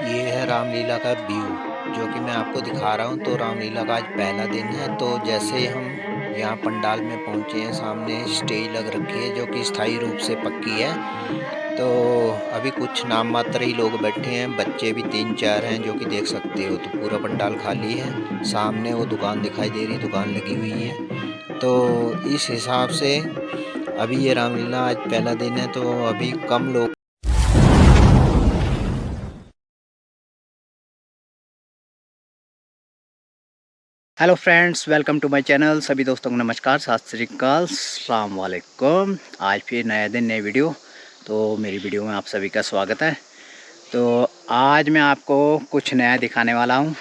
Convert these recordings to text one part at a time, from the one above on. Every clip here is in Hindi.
ये है रामलीला का व्यू जो कि मैं आपको दिखा रहा हूँ। तो रामलीला का आज पहला दिन है। तो जैसे ही हम यहाँ पंडाल में पहुँचे हैं, सामने स्टेज लग रखी है जो कि स्थायी रूप से पक्की है। तो अभी कुछ नाम मात्र ही लोग बैठे हैं, बच्चे भी 3-4 हैं जो कि देख सकते हो। तो पूरा पंडाल खाली है। सामने वो दुकान दिखाई दे रही, दुकान लगी हुई है। तो इस हिसाब से अभी ये रामलीला आज पहला दिन है, तो अभी कम लोग। Hello friends, welcome to my channel. सभी दोस्तों को नमस्कार, सत श्री अकाल, अस्सलाम वालेकुम। आज फिर नया दिन, नई वीडियो। तो मेरी वीडियो में आप सभी का स्वागत है। तो आज मैं आपको कुछ नया दिखाने वाला हूं।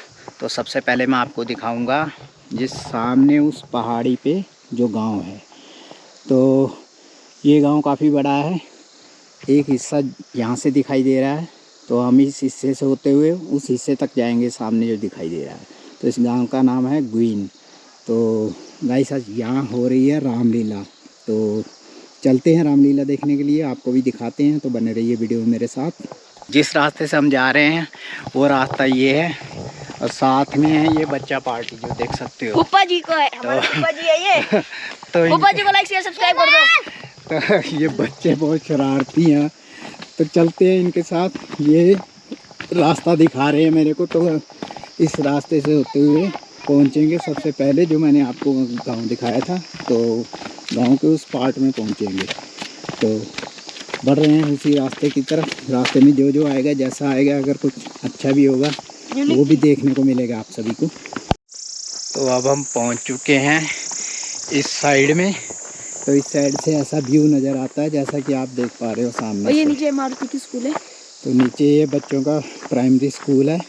तो सबसे पहले मैं आपको दिखाऊंगा जिस सामने उस पहाड़ी पे जो गांव है। तो ये गांव काफ़ी बड़ा है। एक हिस्सा यहाँ से दिखाई दे रहा है, तो हम इस हिस्से से होते हुए उस हिस्से तक जाएंगे सामने जो दिखाई दे रहा है। तो इस गांव का नाम है गुइन। तो गाइस आज यहाँ हो रही है रामलीला। तो चलते हैं रामलीला देखने के लिए, आपको भी दिखाते हैं। तो बने रहिए वीडियो में मेरे साथ। जिस रास्ते से हम जा रहे हैं वो रास्ता ये है, और साथ में है ये बच्चा पार्टी जो देख सकते हो। फूफा जी को है, हमारे फूफा जी है ये। तो फूफा जी को लाइक शेयर सब्सक्राइब कर दो। तो ये बच्चे बहुत शरारती हैं। तो चलते हैं इनके साथ। ये रास्ता दिखा रहे हैं मेरे को, तो इस रास्ते से होते हुए पहुंचेंगे। सबसे पहले जो मैंने आपको गांव दिखाया था, तो गांव के उस पार्ट में पहुंचेंगे। तो बढ़ रहे हैं उसी रास्ते की तरफ। रास्ते में जो जो आएगा, जैसा आएगा, अगर कुछ अच्छा भी होगा वो भी देखने को मिलेगा आप सभी को। तो अब हम पहुंच चुके हैं इस साइड में। तो इस साइड से ऐसा व्यू नज़र आता है जैसा कि आप देख पा रहे हो सामने। और ये नीचे मारुति की स्कूल है। तो नीचे ये बच्चों का प्राइमरी स्कूल है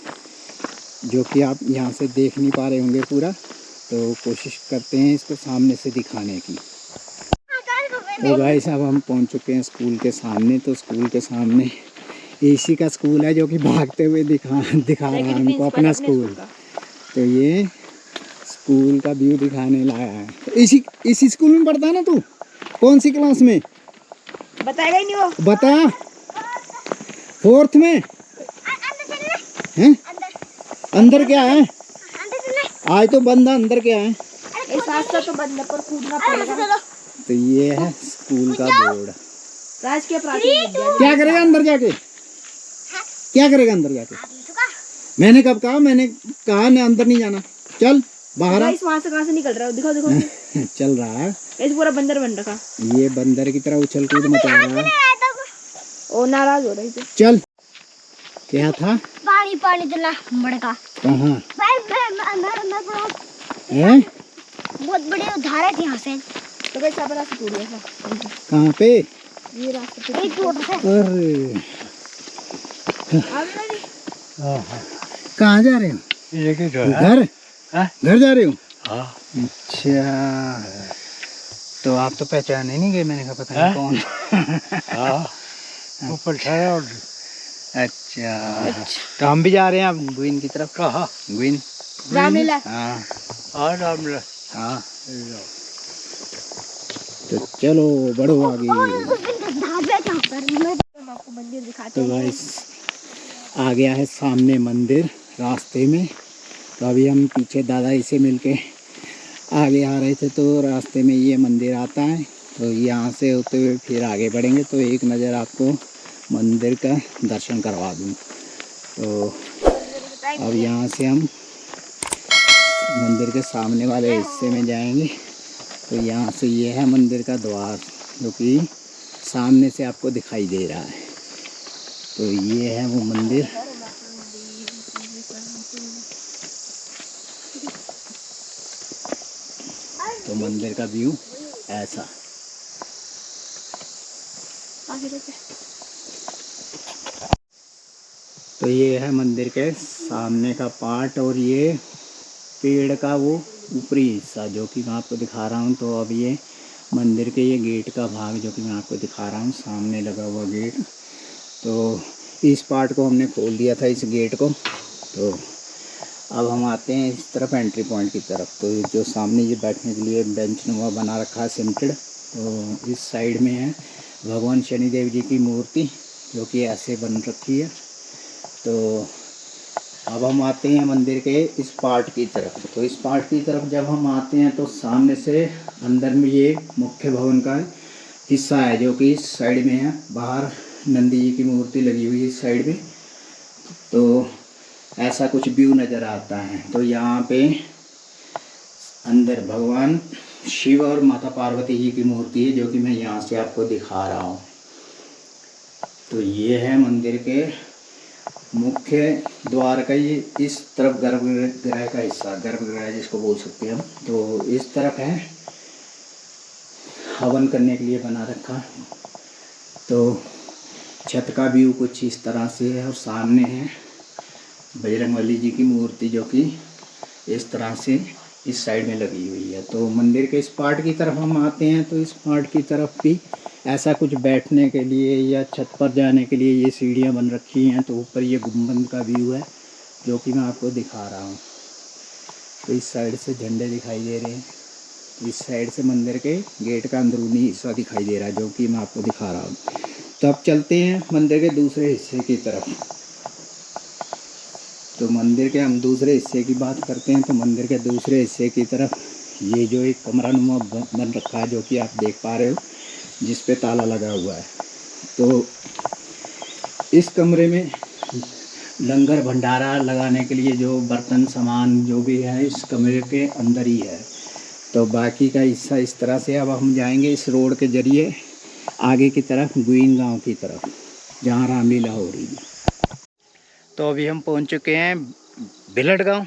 जो कि आप यहाँ से देख नहीं पा रहे होंगे पूरा। तो कोशिश करते हैं इसको सामने से दिखाने की। तो गाइस अब हम पहुँच चुके हैं स्कूल के सामने। तो स्कूल के सामने इसी का स्कूल है जो कि भागते हुए दिखा रहा है हमको अपना स्कूल। तो ये स्कूल का व्यू दिखाने लाया है। तो इसी स्कूल में पढ़ता है ना तू? कौन सी क्लास में? बताएगा ही नहीं वो। बता। 4th में हैं? अंदर क्या है? आज तो बंदा अंदर क्या है? तो बंद पर कूदना पड़ेगा। तो ये है स्कूल का बोर्ड। राजकीय प्राथमिक विद्यालय। क्या करेगा अंदर जाके? क्या करेगा अंदर जाके? मैंने कब कहा? मैंने कहा ना अंदर नहीं जाना। चल बाहर आ। वहाँ से कहाँ से निकल रहा है? दिखाओ दिखाओ। चल रहा है। इस पूरा बंदर बन रखा। ये बंदर की तरह उछल कूद मचा रहा है। ओ नाराज हो रही थी। चल। क्या था? पानी पानी चला बड़का। कहाँ है? बहुत बड़ी धारा थी यहाँ से। तो कैसे आप रास्ता टूट गया? कहाँ पे? ये रास्ता एक टूट है। अरे कहाँ जा रहे हो? घर? घर जा रहे हो? अच्छा, तो आप तो पहचाने नहीं गए। मैंने कहा पता नहीं कौन। ऊपर ठहरा। अच्छा, तो हम भी जा रहे हैं अब गुइन की तरफ। कहाँ? गुइन रामलीला। हाँ रामलीला। हाँ तो चलो बढ़ो आगे। हम आपको मंदिर दिखाते तो गाइस आ गया है सामने मंदिर रास्ते में। तो अभी हम पीछे दादाजी से मिलके आगे आ रहे थे, तो रास्ते में ये मंदिर आता है। तो यहाँ से होते हुए फिर आगे बढ़ेंगे। तो एक नज़र आपको मंदिर का दर्शन करवा दूँ। तो अब यहाँ से हम मंदिर के सामने वाले हिस्से में जाएंगे। तो यहाँ से ये है मंदिर का द्वार जो कि सामने से आपको दिखाई दे रहा है। तो ये है वो मंदिर। तो मंदिर का व्यू ऐसा। तो ये है मंदिर के सामने का पार्ट, और ये पेड़ का वो ऊपरी हिस्सा जो कि मैं आपको दिखा रहा हूँ। तो अब ये मंदिर के ये गेट का भाग जो कि मैं आपको दिखा रहा हूँ, सामने लगा हुआ गेट। तो इस पार्ट को हमने खोल दिया था, इस गेट को। तो अब हम आते हैं इस तरफ एंट्री पॉइंट की तरफ। तो जो सामने ये बैठने के लिए बेंच नुमा बना रखा है सीमेंटेड। तो इस साइड में है भगवान शनिदेव जी की मूर्ति जो कि ऐसे बन रखी है। तो अब हम आते हैं मंदिर के इस पार्ट की तरफ। तो इस पार्ट की तरफ जब हम आते हैं तो सामने से अंदर में ये मुख्य भवन का हिस्सा है जो कि इस साइड में है। बाहर नंदी जी की मूर्ति लगी हुई है इस साइड में। तो ऐसा कुछ व्यू नज़र आता है। तो यहाँ पे अंदर भगवान शिव और माता पार्वती जी की मूर्ति है जो कि मैं यहाँ से आपको दिखा रहा हूँ। तो ये है मंदिर के मुख्य द्वार का, ये इस तरफ गर्भगृह का हिस्सा, गर्भगृह जिसको बोल सकते हैं हम। तो इस तरफ है हवन करने के लिए बना रखा। तो छत का व्यू कुछ इस तरह से है और सामने है बजरंगबली जी की मूर्ति जो कि इस तरह से इस साइड में लगी हुई है। तो मंदिर के इस पार्ट की तरफ हम आते हैं तो इस पार्ट की तरफ भी ऐसा कुछ बैठने के लिए या छत पर जाने के लिए ये सीढ़ियाँ बन रखी हैं। तो ऊपर ये गुंबद का व्यू है जो कि मैं आपको दिखा रहा हूँ। तो इस साइड से झंडे दिखाई दे रहे हैं। इस साइड से मंदिर के गेट का अंदरूनी हिस्सा दिखाई दे रहा है जो कि मैं आपको दिखा रहा हूँ। तो अब चलते हैं मंदिर के दूसरे हिस्से की तरफ। तो मंदिर के हम दूसरे हिस्से की बात करते हैं। तो मंदिर के दूसरे हिस्से की तरफ ये जो एक कमरा नुमा बन रखा है जो कि आप देख पा रहे हो, जिस पे ताला लगा हुआ है। तो इस कमरे में लंगर भंडारा लगाने के लिए जो बर्तन सामान जो भी है इस कमरे के अंदर ही है। तो बाकी का हिस्सा इस तरह से। अब हम जाएंगे इस रोड के ज़रिए आगे की तरफ, गुइन गांव की तरफ, जहाँ रामलीला हो रही है। तो अभी हम पहुंच चुके हैं भिलड़ गांव।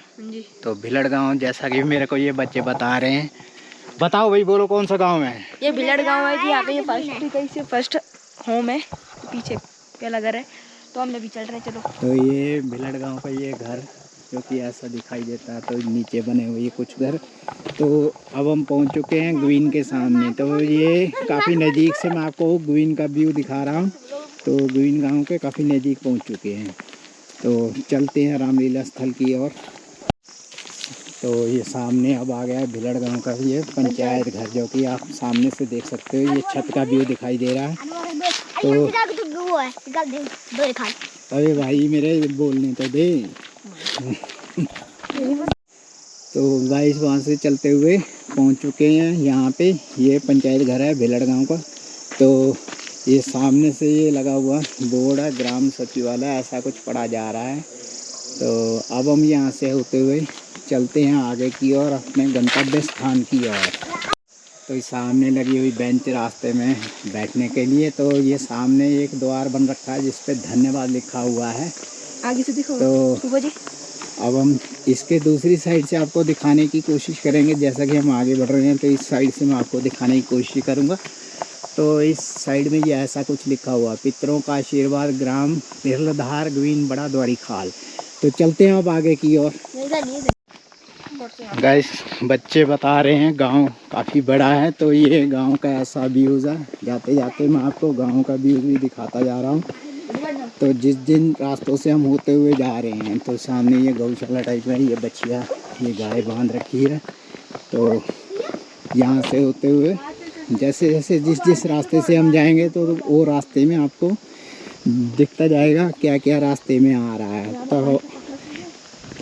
तो भिलड़ गांव, जैसा कि मेरे को ये बच्चे बता रहे हैं। बताओ भाई, बोलो कौन सा गांव है? ये भिलड़ गांव है जी। यहाँ पे ये फर्स्ट होम है, पीछे पहला घर है। तो हम अभी चल रहे हैं, चलो। तो ये भिलड़ गांव का ये घर जो कि ऐसा दिखाई देता है। तो नीचे बने हुए कुछ घर। तो अब हम पहुंच चुके हैं गुइन के सामने। तो ये काफ़ी नज़दीक से मैं आपको गुइन का व्यू दिखा रहा हूँ। तो गुइन गांव के काफ़ी नज़दीक पहुंच चुके हैं। तो चलते हैं रामलीला स्थल की ओर। तो ये सामने अब आ गया है भिलड़ गांव का ये पंचायत घर जो कि आप सामने से देख सकते हो। ये छत का व्यू दिखाई दे रहा है। तो अरे भाई मेरे बोलने तो दे। तो गाइस वहाँ से चलते हुए पहुँच चुके हैं यहाँ पे। ये पंचायत घर है भिलड़ गांव का। तो ये सामने से ये लगा हुआ बोर्ड है ग्राम सचिवालय, ऐसा कुछ पढ़ा जा रहा है। तो अब हम यहाँ से होते हुए चलते हैं आगे की ओर, अपने गंतव्य स्थान की ओर। तो इस सामने लगी हुई बेंच रास्ते में बैठने के लिए। तो ये सामने एक द्वार बन रखा है जिस पे धन्यवाद लिखा हुआ है। आगे से दिखो। तो जी अब हम इसके दूसरी साइड से आपको दिखाने की कोशिश करेंगे। जैसा कि हम आगे बढ़ रहे हैं तो इस साइड से मैं आपको दिखाने की कोशिश करूँगा। तो इस साइड में ये ऐसा कुछ लिखा हुआ, पितरों का आशीर्वाद, ग्राम बिरलधार, गुइन बड़ा द्वारी खाल। तो चलते हैं अब आगे की ओर। गाइस बच्चे बता रहे हैं गांव काफ़ी बड़ा है। तो ये गांव का ऐसा व्यूज़ है। जाते जाते मैं आपको गांव का व्यू भी दिखाता जा रहा हूँ। तो जिन रास्तों से हम होते हुए जा रहे हैं तो सामने ये गौशाला टाइप में ये बछिया, ये गाय बांध रखी है। तो यहाँ से होते हुए जैसे जैसे जिस रास्ते से हम जाएंगे तो वो रास्ते में आपको दिखता जाएगा क्या क्या रास्ते में आ रहा है। तो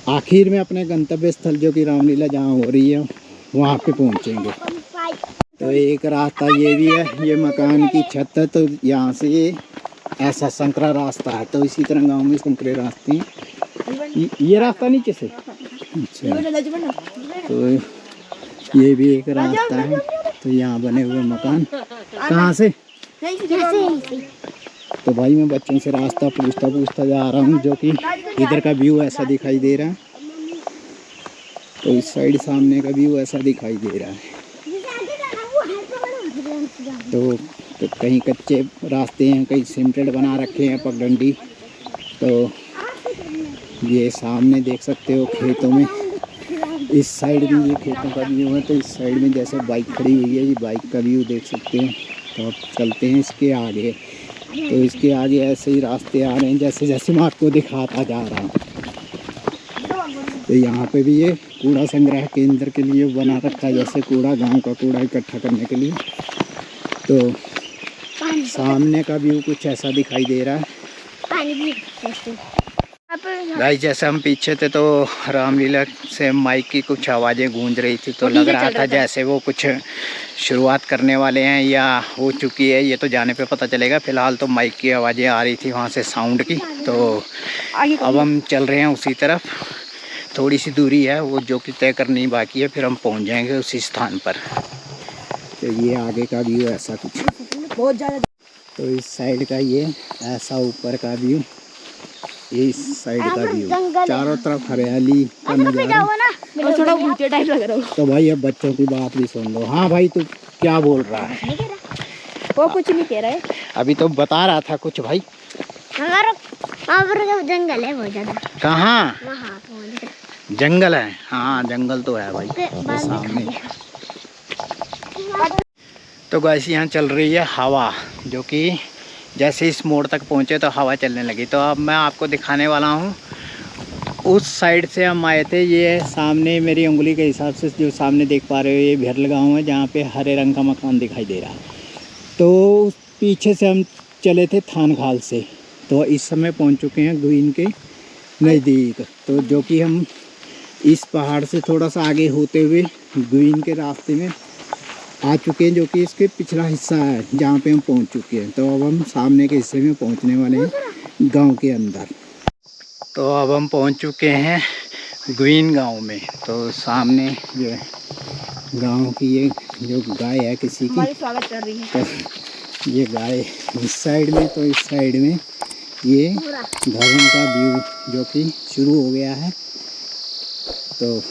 आखिर में अपने गंतव्य स्थल जो कि रामलीला जहाँ हो रही है वहाँ पे पहुँचेंगे। तो एक रास्ता ये भी है, ये मकान की छत है। तो यहाँ से ये ऐसा संकरा रास्ता है। तो इसी तरह गांव में संकरे रास्ते हैं। ये रास्ता नीचे से, अच्छा। तो ये भी एक रास्ता है। तो यहाँ बने हुए मकान कहाँ से? तो भाई मैं बच्चों से रास्ता पूछता जा रहा हूँ जो कि इधर का व्यू ऐसा दिखाई दे रहा है। तो इस साइड सामने का व्यू ऐसा दिखाई दे रहा है। तो कहीं कच्चे रास्ते हैं, कहीं सीमेंटेड बना रखे हैं पगडंडी। तो ये सामने देख सकते हो खेतों में, इस साइड में ये खेतों का व्यू है। तो इस साइड में जैसे बाइक खड़ी हुई है, ये बाइक का व्यू देख सकते हैं। तो अब चलते हैं इसके आगे। तो इसके आगे ऐसे ही रास्ते आ रहे हैं जैसे जैसे मैं आपको दिखाता जा रहा हूँ। तो यहाँ पे भी ये कूड़ा संग्रह केंद्र के लिए बना रखा है, जैसे कूड़ा गांव का कूड़ा इकट्ठा करने के लिए। तो सामने का व्यू कुछ ऐसा दिखाई दे रहा है। भाई जैसे हम पीछे थे तो रामलीला से माइक की कुछ आवाज़ें गूंज रही थी, तो लग रहा था जैसे वो कुछ शुरुआत करने वाले हैं या हो चुकी है, ये तो जाने पे पता चलेगा। फिलहाल तो माइक की आवाज़ें आ रही थी वहाँ से, साउंड की। तो अब हम चल रहे हैं उसी तरफ, थोड़ी सी दूरी है वो जो कि तय करनी बाकी है, फिर हम पहुँच जाएंगे उसी स्थान पर। तो ये आगे का व्यू ऐसा कुछ बहुत ज़्यादा। तो इस साइड का ये ऐसा ऊपर का व्यू, ये इस साइड का व्यू, चारों तरफ हरियाली का नजारा। और थोड़ा भूतिया टाइप लग रहा हो। तो भाई अब बच्चों की बात भी सुन लो। हाँ भाई तू क्या बोल रहा है? वो कुछ नहीं कह रहा है, अभी तो बता रहा था कुछ भाई। हमारा वहाँ पर जंगल है बहुत ज्यादा। कहाँ वहाँ जंगल है? हाँ जंगल तो है भाई, वो सामने। तो गाइस यहाँ चल रही है हवा, जो कि जैसे इस मोड़ तक पहुँचे तो हवा चलने लगी। तो अब मैं आपको दिखाने वाला हूँ, उस साइड से हम आए थे। ये सामने मेरी उंगली के हिसाब से जो सामने देख पा रहे हो, ये भेरल गाँव है जहाँ पे हरे रंग का मकान दिखाई दे रहा है। तो पीछे से हम चले थे थानखाल से, तो इस समय पहुँच चुके हैं ग्वीन के नज़दीक। तो जो कि हम इस पहाड़ से थोड़ा सा आगे होते हुए ग्वीन के रास्ते में आ चुके हैं, जो कि इसके पिछला हिस्सा है जहाँ पे हम पहुँच चुके हैं। तो अब हम सामने के हिस्से में पहुँचने वाले हैं गांव के अंदर। तो अब हम पहुँच चुके हैं ग्वीन गांव में। तो सामने जो गांव की ये जो गाय है किसी की, स्वागत कर रही है। तो ये गाय इस साइड में, तो इस साइड में ये घरों का व्यू जो कि शुरू हो गया है। तो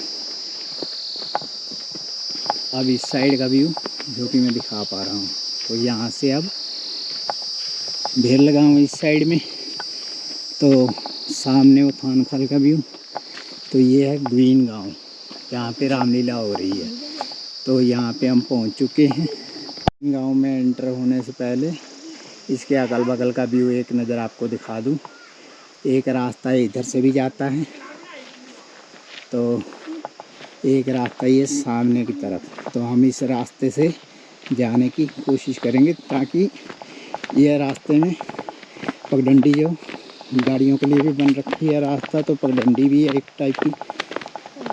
अब इस साइड का व्यू जो कि मैं दिखा पा रहा हूँ। तो यहाँ से अब भेरल गाँव इस साइड में, तो सामने वो थानखाल का व्यू। तो ये है ग्वीन गांव जहाँ पे रामलीला हो रही है। तो यहाँ पे हम पहुँच चुके हैं। गांव में एंटर होने से पहले इसके अगल बगल का व्यू एक नज़र आपको दिखा दूँ। एक रास्ता इधर से भी जाता है, तो एक रास्ता ये सामने की तरफ। तो हम इस रास्ते से जाने की कोशिश करेंगे, ताकि यह रास्ते में पगडंडी जो गाड़ियों के लिए भी बन रखी है रास्ता, तो पगडंडी भी है एक टाइप की।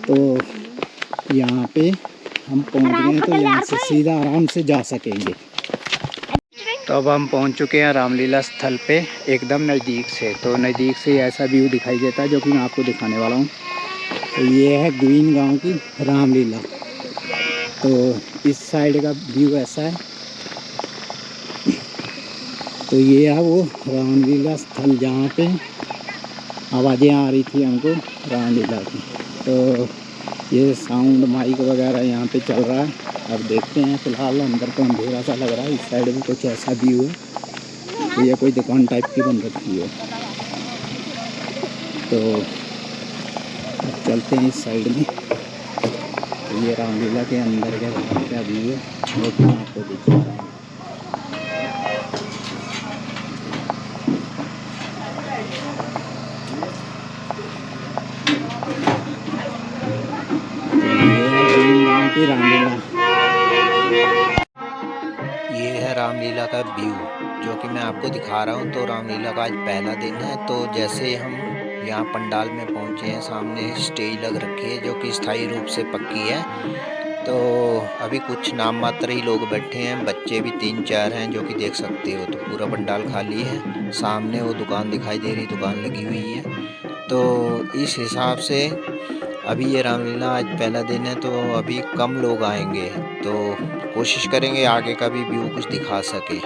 तो यहाँ पे हम पहुँच गए हैं, तो यहाँ से सीधा आराम से जा सकेंगे। तो अब हम पहुँच चुके हैं रामलीला स्थल पे एकदम नज़दीक से। तो नज़दीक से ऐसा व्यू दिखाई देता है जो कि मैं आपको दिखाने वाला हूँ। तो ये है ग्वीन गांव की रामलीला। तो इस साइड का व्यू ऐसा है। तो ये है वो रामलीला स्थल जहाँ पे आवाज़ें आ रही थी हमको रामलीला की। तो ये साउंड माइक वगैरह यहाँ पे चल रहा है। अब देखते हैं, फ़िलहाल अंदर तो अंधेरा सा लग रहा है। इस साइड भी कुछ ऐसा व्यू है, तो ये कोई दुकान टाइप की बन रखी है। तो चलते हैं इस साइड में। तो ये रामलीला के अंदर का व्यू है, वो भी मैं आपको दिखा रहा हूँ। रामलीला, ये है रामलीला का व्यू जो कि मैं आपको दिखा रहा हूँ। तो रामलीला का आज पहला दिन है। तो जैसे हम यहाँ पंडाल में पहुँचे हैं, सामने स्टेज लग रखी है जो कि स्थायी रूप से पक्की है। तो अभी कुछ नाम मात्र ही लोग बैठे हैं, बच्चे भी 3-4 हैं जो कि देख सकते हो। तो पूरा पंडाल खाली है। सामने वो दुकान दिखाई दे रही, दुकान लगी हुई है। तो इस हिसाब से अभी ये रामलीला आज पहला दिन है, तो अभी कम लोग आएंगे। तो कोशिश करेंगे आगे का भी व्यू कुछ दिखा सके।